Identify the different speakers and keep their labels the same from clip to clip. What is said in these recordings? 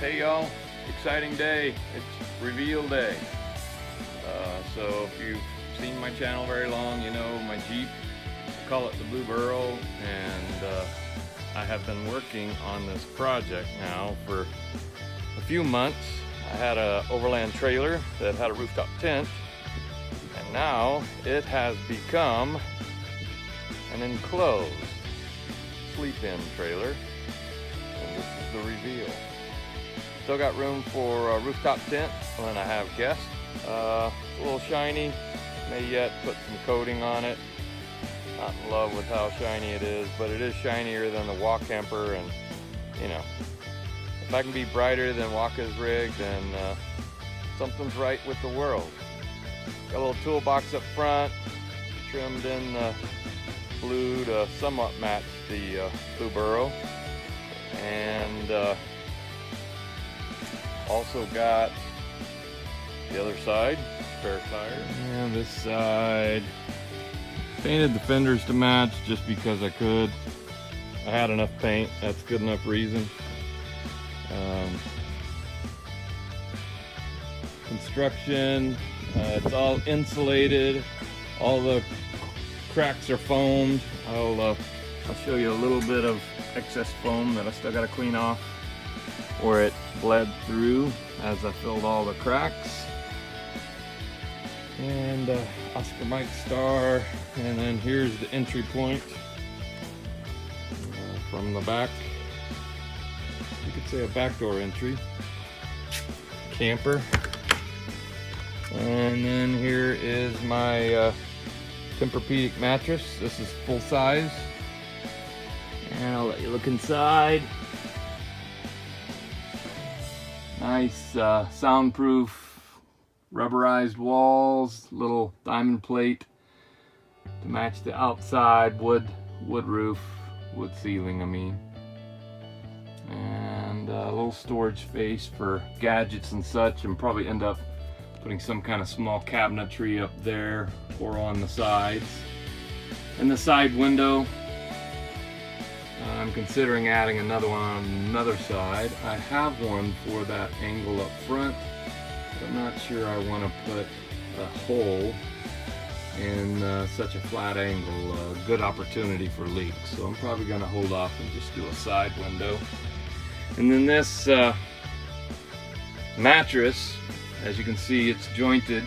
Speaker 1: Hey y'all, exciting day. It's reveal day. So if you've seen my channel very long, you know my Jeep, I call it the Blue Burro, and I have been working on this project now for a few months. I had a Overland trailer that had a rooftop tent, and now it has become an enclosed sleep-in trailer, and this is the reveal. Still got room for a rooftop tent when I have guests. A little shiny, may yet put some coating on it. Not in love with how shiny it is, but it is shinier than the Walk camper, and you know, if I can be brighter than Waka's rig, then something's right with the world. Got a little toolbox up front, trimmed in the blue to somewhat match the Blue Burro, and also got the other side, spare tires. And this side, painted the fenders to match just because I could. I had enough paint, that's good enough reason. Construction, it's all insulated, all the cracks are foamed. I'll show you a little bit of excess foam that I still got to clean off where it bled through as I filled all the cracks. And Oscar Mike star, and then here's the entry point from the back. You could say a backdoor entry. Camper. And then here is my Tempur-Pedic mattress. This is full size. And I'll let you look inside. Nice soundproof rubberized walls, little diamond plate to match the outside wood roof, wood ceiling I mean. And a little storage space for gadgets and such, and probably end up putting some kind of small cabinetry up there or on the sides. And the side window, I'm considering adding another one on another side. I have one for that angle up front, but I'm not sure I want to put a hole in such a flat angle. Good opportunity for leaks, so I'm probably going to hold off and just do a side window. And then this mattress, as you can see, it's jointed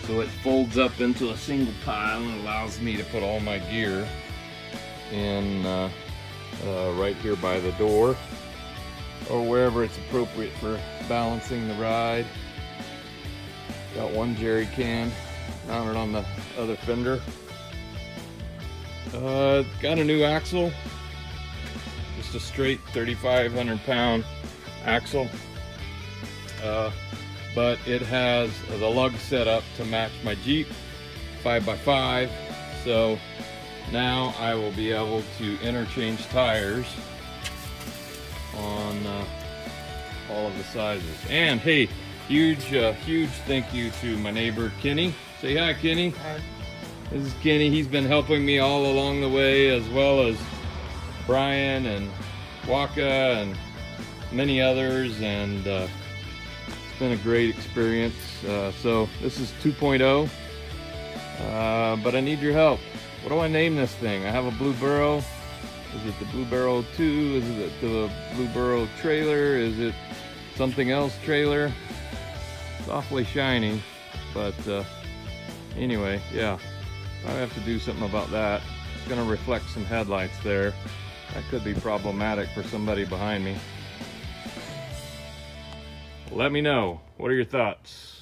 Speaker 1: so it folds up into a single pile and allows me to put all my gear in right here by the door, or wherever it's appropriate for balancing the ride. Got one jerry can mounted on the other fender. Got a new axle, just a straight 3,500 pound axle, but it has the lug set up to match my Jeep 5x5, so now I will be able to interchange tires on all of the sizes. And hey, huge thank you to my neighbor Kenny. Say hi, Kenny.
Speaker 2: Hi.
Speaker 1: This is Kenny. He's been helping me all along the way, as well as Brian and Waka and many others, and it's been a great experience. So this is 2.0, but I need your help. What do I name this thing? I have a Blue Burro. Is it the Blue Burro 2? Is it the Blue Burro trailer? Is it something else trailer? It's awfully shiny, but anyway, yeah. I have to do something about that. It's gonna reflect some headlights there. That could be problematic for somebody behind me. Let me know. What are your thoughts?